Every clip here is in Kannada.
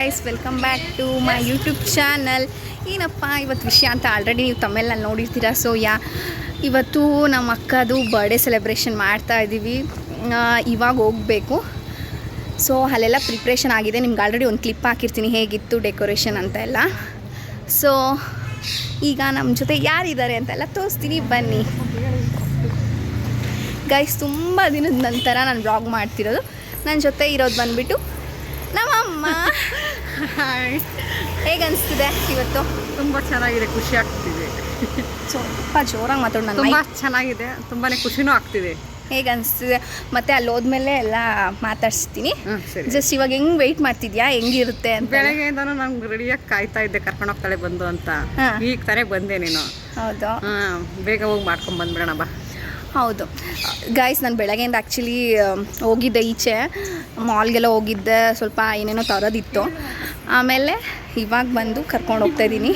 Guys welcome back to my YouTube channel. ಏನಪ್ಪ ಇವತ್ತು ವಿಷಯ ಅಂತ ಆಲ್ರೆಡಿ ನೀವು ತಮ್ಮೇಲೆ ನೋಡಿರ್ತೀರ. ಸೊ ಇವತ್ತು ನಮ್ಮ ಅಕ್ಕದು ಬರ್ಡೇ ಸೆಲೆಬ್ರೇಷನ್ ಮಾಡ್ತಾ ಇದ್ದೀವಿ. ಇವಾಗ ಹೋಗಬೇಕು. ಸೊ ಅಲ್ಲೆಲ್ಲ ಪ್ರಿಪ್ರೇಷನ್ ಆಗಿದೆ. ನಿಮ್ಗೆ ಆಲ್ರೆಡಿ ಒಂದು ಕ್ಲಿಪ್ ಹಾಕಿರ್ತೀನಿ ಹೇಗಿತ್ತು ಡೆಕೋರೇಷನ್ ಅಂತ ಎಲ್ಲ. ಸೊ ಈಗ ನಮ್ಮ ಜೊತೆ ಯಾರಿದ್ದಾರೆ ಅಂತೆಲ್ಲ ತೋರಿಸ್ತೀನಿ, ಬನ್ನಿ ಗೈಸ್. ತುಂಬ ದಿನದ ನಂತರ ನಾನು ವ್ಲಾಗ್ ಮಾಡ್ತಿರೋದು. ನನ್ನ ಜೊತೆ ಇರೋದು ಬಂದುಬಿಟ್ಟು ನಮ್ಮಮ್ಮ. ಹೇಗೆ ಅನಿಸ್ತಿದೆ ಇವತ್ತು? ತುಂಬ ಚೆನ್ನಾಗಿದೆ, ಖುಷಿ ಆಗ್ತಿದೆ. ಸ್ವಲ್ಪ ಜೋರಾಗಿ ಮಾತಾಡೋಣ. ತುಂಬ ಚೆನ್ನಾಗಿದೆ, ತುಂಬಾ ಖುಷಿನೂ ಆಗ್ತಿದೆ. ಹೇಗೆ ಅನಿಸ್ತಿದೆ? ಮತ್ತು ಅಲ್ಲಿ ಹೋದ್ಮೇಲೆ ಎಲ್ಲ ಮಾತಾಡ್ಸ್ತೀನಿ. ಜಸ್ಟ್ ಇವಾಗ ಹೆಂಗೆ ವೆಯ್ಟ್ ಮಾಡ್ತಿದ್ಯಾ, ಹೆಂಗಿರುತ್ತೆ ಅಂತ? ಬೆಳಗ್ಗೆಯಿಂದನೂ ನಂಗೆ ರೆಡಿಯಾಗಿ ಕಾಯ್ತಾ ಇದ್ದೆ, ಕರ್ಕೊಂಡು ಹೋಗ್ತಾಳೆ ಬಂದು ಅಂತ. ಈಗ ತಾನೇ ಬಂದೆ ನೀನು. ಹೌದು, ಬೇಗ ಹೋಗಿ ಮಾಡ್ಕೊಂಡು ಬಂದ್ಬಿಡೋಣ ಬಾ. ಹೌದು ಗೈಸ್, ನಾನು ಬೆಳಗ್ಗೆಯಿಂದ ಆ್ಯಕ್ಚುಲಿ ಹೋಗಿದ್ದೆ ಈಚೆ, ಮಾಲ್ಗೆಲ್ಲ ಹೋಗಿದ್ದೆ. ಸ್ವಲ್ಪ ಏನೇನೋ ತರೋದಿತ್ತು. ಆಮೇಲೆ ಇವಾಗ ಬಂದು ಕರ್ಕೊಂಡು ಹೋಗ್ತಾಯಿದ್ದೀನಿ.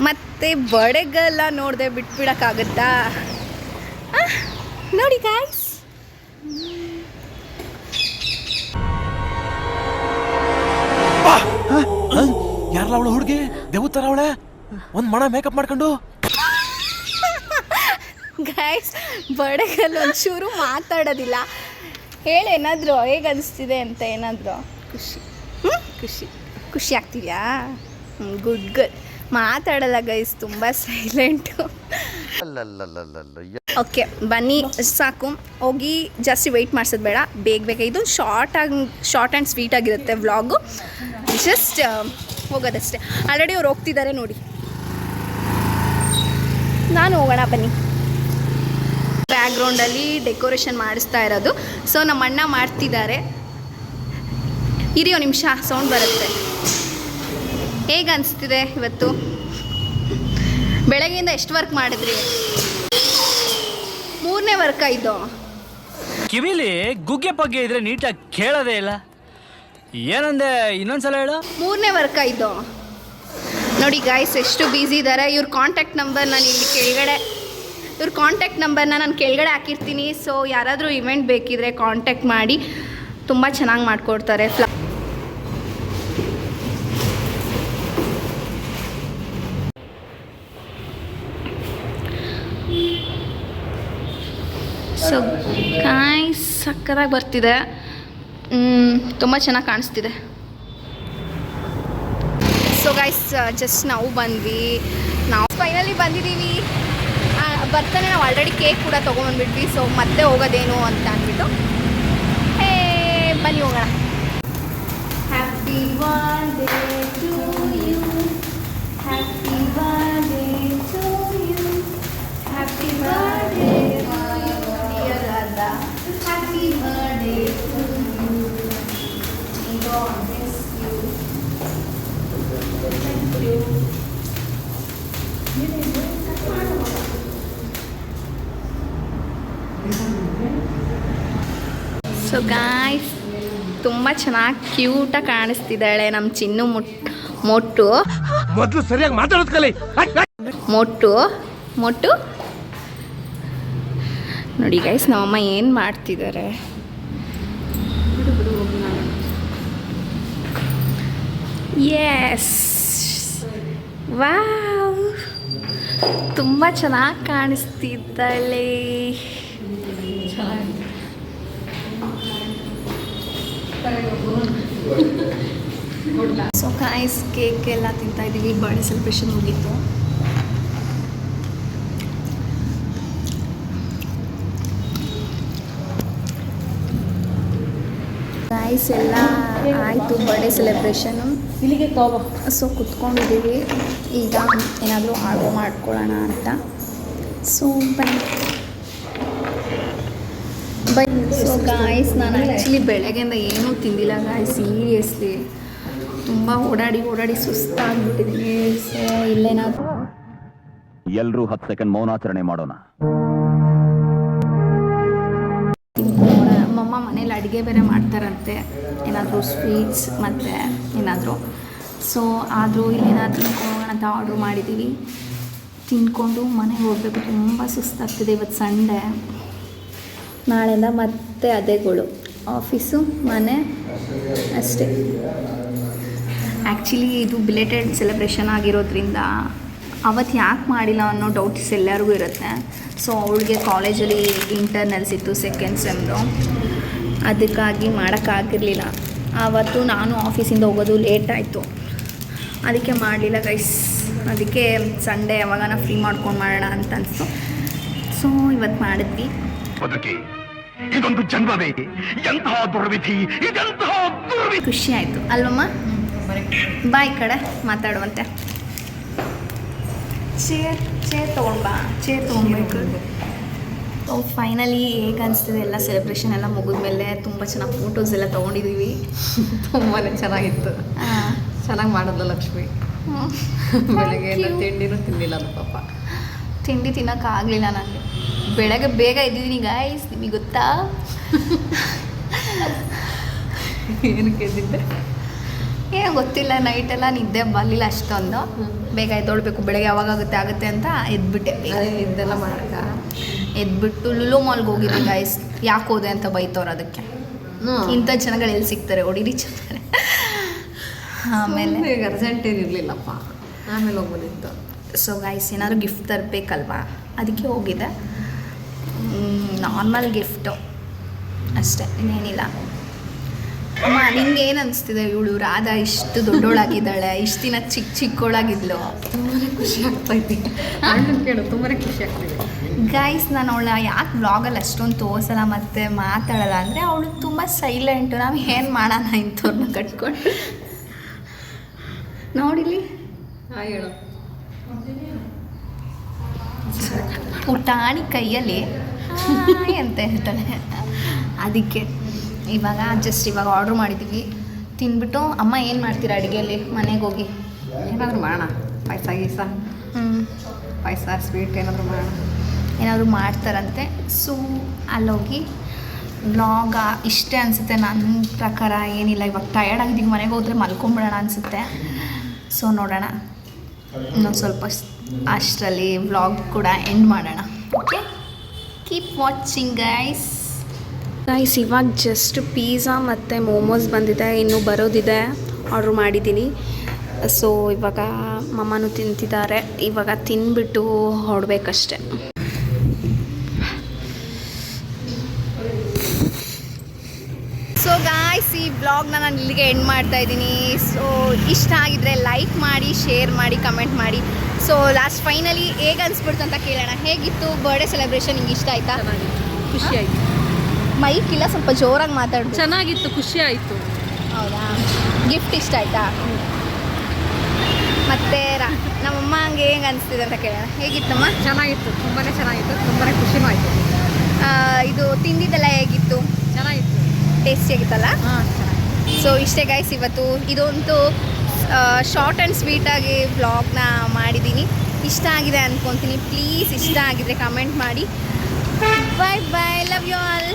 ಮತ್ತು ಬರ್ಡೇಗೆಲ್ಲ ನೋಡಿದೆ, ಬಿಟ್ಬಿಡೋಕ್ಕಾಗುತ್ತಾ? ನೋಡಿ ಗೈಸ್, ಯಾರಲ್ಲ ಅವಳು ಹುಡುಗಿ? ದೇವತರ ಅವಳೆ, ಒಂದು ಮಣ ಮೇಕಪ್ ಮಾಡ್ಕೊಂಡು. ಗೈಸ್, ಬರ್ಡೇಗಲ್ಲಿ ಒಂಚೂರು ಮಾತಾಡೋದಿಲ್ಲ. ಹೇಳೇನಾದರೂ ಹೇಗೆ ಅನಿಸ್ತಿದೆ ಅಂತ ಏನಾದರೂ? ಖುಷಿ ಖುಷಿ ಖುಷಿ ಆಗ್ತಿದೆಯಾ? Good good. ಮಾತಾಡಲ್ಲ ಗೈಸ್, ತುಂಬ ಸೈಲೆಂಟು. ಓಕೆ ಬನ್ನಿ, ಸಾಕು. ಹೋಗಿ ಜಾಸ್ತಿ ವೆಯ್ಟ್ ಮಾಡಿಸೋದು ಬೇಡ, ಬೇಗ ಇದು ಶಾರ್ಟ್ ಆ್ಯಂಡ್ ಸ್ವೀಟ್ ಆಗಿರುತ್ತೆ ವ್ಲಾಗು. ಜಸ್ಟ್ ಹೋಗೋದಷ್ಟೇ. ಆಲ್ರೆಡಿ ಅವ್ರು ಹೋಗ್ತಿದ್ದಾರೆ ನೋಡಿ. ನಾನು ಹೋಗೋಣ ಬನ್ನಿ. ಬ್ಯಾಕ್ಗ್ರೌಂಡಲ್ಲಿ ಡೆಕೋರೇಷನ್ ಮಾಡಿಸ್ತಾ ಇರೋದು. ಸೊ ನಮ್ಮ ಅಣ್ಣ ಮಾಡ್ತಿದ್ದಾರೆ. ಇರಿಯೋ ನಿಮಿಷ, ಸೌಂಡ್ ಬರುತ್ತೆ. ಹೇಗೆ ಅನಿಸ್ತಿದೆ ಇವತ್ತು? ಬೆಳಗ್ಗೆಯಿಂದ ಎಷ್ಟು ವರ್ಕ್ ಮಾಡಿದ್ರಿ? 3ನೇ ವರ್ಕ್ ಇದು. ಕಿವಿಲಿ ಗುಗ್ಗೆ ಪಗ್ಗೆ ಇದ್ರೆ ನೀಟಾಗಿ ಕೇಳೋದೇ ಇಲ್ಲ. ಏನಂದೆ, ಇನ್ನೊಂದ್ಸಲ ಹೇಳು. 3ನೇ ವರ್ಕ್ ಇದು. ನೋಡಿ ಗಾಯ್ಸ್, ಎಷ್ಟು ಬ್ಯುಸಿ ಇದ್ದಾರೆ. ಇವ್ರ ಕಾಂಟ್ಯಾಕ್ಟ್ ನಂಬರ್ ನಾನು ಇಲ್ಲಿ ಕೆಳಗಡೆ ಹಾಕಿರ್ತೀನಿ. ಸೊ ಯಾರಾದರೂ ಇವೆಂಟ್ ಬೇಕಿದ್ರೆ ಕಾಂಟ್ಯಾಕ್ಟ್ ಮಾಡಿ, ತುಂಬ ಚೆನ್ನಾಗಿ ಮಾಡಿಕೊಡ್ತಾರೆ. ಸೊ ಗಾಯ್ಸ್, ಸಕ್ಕತ್ತಾಗಿ ಬರ್ತಿದೆ. ತುಂಬ ಚೆನ್ನಾಗಿ ಕಾಣಿಸ್ತಿದೆ. ಸೊ ಗಾಯ್ಸ್, ಜಸ್ಟ್ ನಾವು ಫೈನಲಿ ಬಂದಿದ್ದೀವಿ. ಬರ್ತಾನೆ ನಾವು ಆಲ್ರೆಡಿ ಕೇಕ್ ಕೂಡ ತೊಗೊಂಬಂದ್ಬಿಟ್ವಿ. ಸೊ ಮತ್ತೆ ಹೋಗೋದೇನು ಅಂತ ಅಂದ್ಬಿಟ್ಟು ಬನ್ನಿ ಹೋಗೋಣ. Happy birthday to you, happy birthday to you, happy birthday dear Radha, happy birthday to you, God bless you. Thank you. So guys, ತುಂಬ ಚೆನ್ನಾಗಿ ಕ್ಯೂಟಾಗಿ ಕಾಣಿಸ್ತಿದ್ದಾಳೆ ನಮ್ಮ ಚಿನ್ನು. ಮೊಟ್ಟು ಮೊದಲು ಸರಿಯಾಗಿ ಮಾತಾಡೋದು ಕಲಿ. ಮೊಟ್ಟು ನೋಡಿ ಗೈಸ್, ನಮ್ಮಮ್ಮ ಏನು ಮಾಡ್ತಿದ್ದಾರೆ. ಎಸ್, ವಾವ್, ತುಂಬ ಚೆನ್ನಾಗಿ ಕಾಣಿಸ್ತಿದ್ದಾಳೆ. ಸೊ ಗಾಯ್ಸ್, ಕೇಕ್ ಎಲ್ಲ ತಿಂತಾ ಇದ್ದೀವಿ. ಬರ್ಡೇ ಸೆಲೆಬ್ರೇಷನ್ ಮುಗೀತು. ಗಾಯ್ಸ್, ಎಲ್ಲ ಆಯಿತು ಬರ್ಡೇ ಸೆಲೆಬ್ರೇಷನು. ಇಲ್ಲಿಗೆ ತಗೋ. ಸೊ ಕುತ್ಕೊಂಡಿದ್ದೀವಿ. ಈಗ ಏನಾದರೂ ಆರ್ಡರ್ ಮಾಡ್ಕೊಳ್ಳೋಣ ಅಂತ. ಸೊ ಬನ್ನಿ. ಸೊ ಗಾಯ್ಸ್, ನಾನು ಆ್ಯಕ್ಚುಲಿ ಬೆಳಗ್ಗೆಯಿಂದ ಏನೂ ತಿಂದಿಲ್ಲ ಗಾಯ್ಸ್. ಸೀರಿಯಸ್ಲಿ ತುಂಬ ಓಡಾಡಿ ಸುಸ್ತಾಗ್ಬಿಟ್ಟಿದ್ದೀನಿ. ಸೊ ಇಲ್ಲೇನಾದರೂ ಎಲ್ಲರೂ 10 ಸೆಕೆಂಡ್ ಮೌನಾಚರಣೆ ಮಾಡೋಣ. ನಮ್ಮಮ್ಮ ಮನೇಲಿ ಅಡುಗೆ ಬೇರೆ ಮಾಡ್ತಾರಂತೆ, ಏನಾದರೂ ಸ್ವೀಟ್ಸ್ ಮತ್ತು ಏನಾದರೂ. ಸೊ ಆದರೂ ಇಲ್ಲೇನಾದರೂ ತಿನ್ಕೊಳ್ಳೋಣ ಅಂತ ಆರ್ಡ್ರ್ ಮಾಡಿದ್ದೀವಿ. ತಿನ್ಕೊಂಡು ಮನೆಗೆ ಹೋಗಬೇಕು. ತುಂಬ ಸುಸ್ತಾಗ್ತಿದೆ. ಇವತ್ತು ಸಂಡೇ, ನಾಳೆಯಿಂದ ಮತ್ತೆ ಅದೇಗಳು, ಆಫೀಸು ಮನೆ ಅಷ್ಟೇ. ಆ್ಯಕ್ಚುಲಿ ಇದು ಬಿಲೇಟೆಡ್ ಸೆಲೆಬ್ರೇಷನ್ ಆಗಿರೋದ್ರಿಂದ ಅವತ್ತು ಯಾಕೆ ಮಾಡಿಲ್ಲ ಅನ್ನೋ ಡೌಟ್ಸ್ ಎಲ್ಲರಿಗೂ ಇರುತ್ತೆ. ಸೊ ಅವಳಿಗೆ ಕಾಲೇಜಲ್ಲಿ ಇಂಟರ್ನಲ್ಸ್ ಇತ್ತು ಸೆಕೆಂಡ್ ಸೆಮ್ದು, ಅದಕ್ಕಾಗಿ ಮಾಡೋಕ್ಕಾಗಿರಲಿಲ್ಲ. ಆವತ್ತು ನಾನು ಆಫೀಸಿಂದ ಹೋಗೋದು ಲೇಟ್ ಆಯಿತು, ಅದಕ್ಕೆ ಮಾಡಲಿಲ್ಲ ಗೈಸ್. ಅದಕ್ಕೆ ಸಂಡೇ ಯಾವಾಗನ ಫ್ರೀ ಮಾಡ್ಕೊಂಡು ಮಾಡೋಣ ಅಂತ ಅನಿಸ್ತು. ಸೊ ಇವತ್ತು ಮಾಡಿದ್ವಿ. ಇದೊಂದು ಜನ್ಮವೇ, ಎಂತಹ ದುರ್ವಿಧಿ, ಇದೆಂತಹ ದುರ್ವಿಧಿ. ಖುಷಿ ಆಯಿತು ಅಲ್ವಮ್ಮ? ಬಾಯ್ ಕಡೆ ಮಾತಾಡುವಂತೆ. ಚೇರ್ ತೊಗೊಂಡ್ಬಾ, ಚೇರ್ ತೊಗೊಳ್ಬೇಕು. ಸೊ ಫೈನಲಿ ಹೇಗೆ ಅನಿಸ್ತಿದೆ ಎಲ್ಲ ಸೆಲೆಬ್ರೇಷನ್ ಎಲ್ಲ ಮುಗಿದ್ಮೇಲೆ. ತುಂಬ ಚೆನ್ನಾಗಿ ಫೋಟೋಸ್ ಎಲ್ಲ ತೊಗೊಂಡಿದ್ದೀವಿ. ತುಂಬಾ ಚೆನ್ನಾಗಿತ್ತು. ಚೆನ್ನಾಗಿ ಮಾಡಿದ್ಲು ಲಕ್ಷ್ಮಿ. ಬೆಳಗ್ಗೆ ತಿಂಡಿನೂ ತಿಂದಿಲ್ಲ ಅದು ಪಾಪ. ತಿಂಡಿ ತಿನ್ನೋಕ್ಕಾಗಲಿಲ್ಲ ನನಗೆ. ಬೆಳಗ್ಗೆ ಬೇಗ ಎದ್ದಿದ್ದೀನಿ ಗಾಯ್ಸ್, ನಿಮಗೆ ಗೊತ್ತಾ? ಏನಕ್ಕೆ ಎದ್ದಿದ್ದೆ? ಏನೋ ಗೊತ್ತಿಲ್ಲ, ನೈಟೆಲ್ಲ ನಿದ್ದೆ ಬರಲಿಲ್ಲ ಅಷ್ಟೊಂದು. ಬೇಗ ಎದ್ದೊಳ್ಬೇಕು, ಬೆಳಗ್ಗೆ ಯಾವಾಗುತ್ತೆ ಆಗುತ್ತೆ ಅಂತ ಎದ್ಬಿಟ್ಟೆ. ಇದೆಲ್ಲ ಮಾಡಕ್ಕ ಎದ್ಬಿಟ್ಟು ಲುಲು ಮಾಲ್ಗೆ ಹೋಗಿದ್ದೆ ಗಾಯ್ಸ್. ಯಾಕೆ ಹೋದೆ ಅಂತ ಬೈತವ್ರು ಅದಕ್ಕೆ. ಇಂಥ ಜನಗಳು ಎಲ್ಲಿ ಸಿಗ್ತಾರೆ, ಹೊಡಿರಿ ಚೆನ್ನಾರೆ. ಆಮೇಲೆ ಈಗ ಅರ್ಜೆಂಟ್ ಏನಿರಲಿಲ್ಲಪ್ಪ, ಆಮೇಲೆ ಹೋಗ್ಬೋದಿತ್ತು. ಸೊ ಗಾಯ್ಸ್ ಏನಾದರೂ ಗಿಫ್ಟ್ ತರಬೇಕಲ್ವಾ, ಅದಕ್ಕೆ ಹೋಗಿದ್ದೆ. ನಾರ್ಮಲ್ ಗಿಫ್ಟು ಅಷ್ಟೇ, ಇನ್ನೇನಿಲ್ಲ. ಅಮ್ಮ ನಿಂಗೆ ಏನು ಅನಿಸ್ತಿದೆ? ಇವಳು ರಾಧಾ ಇಷ್ಟು ದೊಡ್ಡೋಳಾಗಿದ್ದಾಳೆ, ಇಷ್ಟು ದಿನ ಚಿಕ್ಕವಳಾಗಿದ್ಲು. ತುಂಬಾ ಖುಷಿ ಆಗ್ತೈತಿ. ಅಣ್ಣನ ಕೇಳು, ತುಂಬಾ ಖುಷಿ ಆಗ್ತಿದೆ ಗೈಸ್. ನಾನು ಅವಳ ಯಾಕೆ ವ್ಲಾಗಲ್ಲಿ ಅಷ್ಟೊಂದು ತೋರಿಸಲ್ಲ ಮತ್ತು ಮಾತಾಡಲ್ಲ ಅಂದರೆ ಅವಳು ತುಂಬ ಸೈಲೆಂಟು. ನಾವು ಏನು ಮಾಡೋಣ ಇಂಥವ್ರನ್ನ ಕಟ್ಕೊಂಡು. ನೋಡಿಲಿ ಹೇಳು. ಪುಟಾಣಿ ಕೈಯಲ್ಲಿ ಹಾಯ್ ಅಂತ ಹೇಳ್ತಾಳೆ. ಅದಕ್ಕೆ ಇವಾಗ ಆರ್ಡ್ರ್ ಮಾಡಿದ್ದೀವಿ. ತಿಂದ್ಬಿಟ್ಟು ಅಮ್ಮ ಏನು ಮಾಡ್ತೀರಾ ಅಡುಗೆಯಲ್ಲಿ ಮನೆಗೆ ಹೋಗಿ? ಏನಾದರೂ ಮಾಡೋಣ, ಪಾಯಸ ಗೀಸ, ಪಾಯಸ ಸ್ವೀಟ್ ಏನಾದರೂ ಮಾಡೋಣ. ಏನಾದರೂ ಮಾಡ್ತಾರಂತೆ. ಸೊ ಅಲ್ಲೋಗಿ ವ್ಲಾಗ ಇಷ್ಟೇ ಅನಿಸುತ್ತೆ ನನ್ನ ಪ್ರಕಾರ. ಏನಿಲ್ಲ, ಇವಾಗ ಟಯರ್ಡ್ ಆಗಿದ್ದೀವಿ, ಮನೆಗೆ ಹೋದರೆ ಮಲ್ಕೊಂಬಿಡೋಣ ಅನಿಸುತ್ತೆ. ಸೊ ನೋಡೋಣ, ಇನ್ನೊಂದು ಸ್ವಲ್ಪ ಅಷ್ಟರಲ್ಲಿ ವ್ಲಾಗ್ ಕೂಡ ಎಂಡ್ ಮಾಡೋಣ. Okay, keep watching guys. ಇವಾಗ ಜಸ್ಟ್ ಪಿಜ್ಜಾ ಮತ್ತು ಮೋಮೋಸ್ ಬಂದಿದೆ, ಇನ್ನೂ ಬರೋದಿದೆ. ಆರ್ಡ್ರ್ ಮಾಡಿದ್ದೀನಿ. ಸೊ ಇವಾಗ ಮಮ್ಮನೂ ತಿಂತಿದ್ದಾರೆ. ಇವಾಗ ತಿಂದ್ಬಿಟ್ಟು ಹೊರಡ್ಬೇಕಷ್ಟೆ. ಸೊ ಗಾಯ್ಸ್, ಈ ಬ್ಲಾಗ್ನ ನಾನು ಇಲ್ಲಿಗೆ ಎಂಡ್ ಮಾಡ್ತಾ ಇದ್ದೀನಿ. ಸೊ ಇಷ್ಟ ಆಗಿದ್ರೆ ಲೈಕ್ ಮಾಡಿ, ಶೇರ್ ಮಾಡಿ, ಕಮೆಂಟ್ ಮಾಡಿ. ಸೊ ಲಾಸ್ಟ್ ಫೈನಲಿ ಹೇಗೆ ಅನಿಸ್ಬಿಡ್ತು ಅಂತ ಕೇಳೋಣ. ಹೇಗಿತ್ತು ಬರ್ಡೇ ಸೆಲೆಬ್ರೇಷನ್? ನಿಂಗೆ ಇಷ್ಟ ಆಯಿತಾ? ಖುಷಿ ಆಯಿತು. ಮೈಕ್ ಇಲ್ಲ, ಸ್ವಲ್ಪ ಜೋರಾಗಿ ಮಾತಾಡು. ಚೆನ್ನಾಗಿತ್ತು, ಖುಷಿ ಆಯಿತು. ಹೌದಾ? ಗಿಫ್ಟ್ ಇಷ್ಟ ಆಯಿತಾ? ಮತ್ತು ನಮ್ಮಮ್ಮ ಹಂಗೆ ಹೇಗೆ ಅನಿಸ್ತಿದೆ ಅಂತ ಕೇಳೋಣ. ಹೇಗಿತ್ತಮ್ಮ? ಚೆನ್ನಾಗಿತ್ತು, ತುಂಬಾ ಚೆನ್ನಾಗಿತ್ತು, ತುಂಬಾ ಖುಷಿನೂ ಆಯಿತು. ಇದು ತಿಂದಿದ್ದೆಲ್ಲ ಹೇಗಿತ್ತು? ಚೆನ್ನಾಗಿತ್ತು, ಟೇಸ್ಟಿಯಾಗಿತ್ತಲ್ಲ? ಹಾಂ ಚೆನ್ನಾಗಿತ್ತು. ಸೊ ಇಷ್ಟೇ ಗೈಸ್, ಇವತ್ತು ಇದೊಂದು ಶಾರ್ಟ್ ಆ್ಯಂಡ್ ಸ್ವೀಟಾಗಿ ವ್ಲಾಗ್ನ ಮಾಡಿದ್ದೀನಿ. ಇಷ್ಟ ಆಗಿದೆ ಅಂದ್ಕೊತೀನಿ. ಪ್ಲೀಸ್ ಇಷ್ಟ ಆಗಿದ್ರೆ ಕಮೆಂಟ್ ಮಾಡಿ. ಬಾಯ್ ಬಾಯ್, ಲವ್ ಯು ಆಲ್.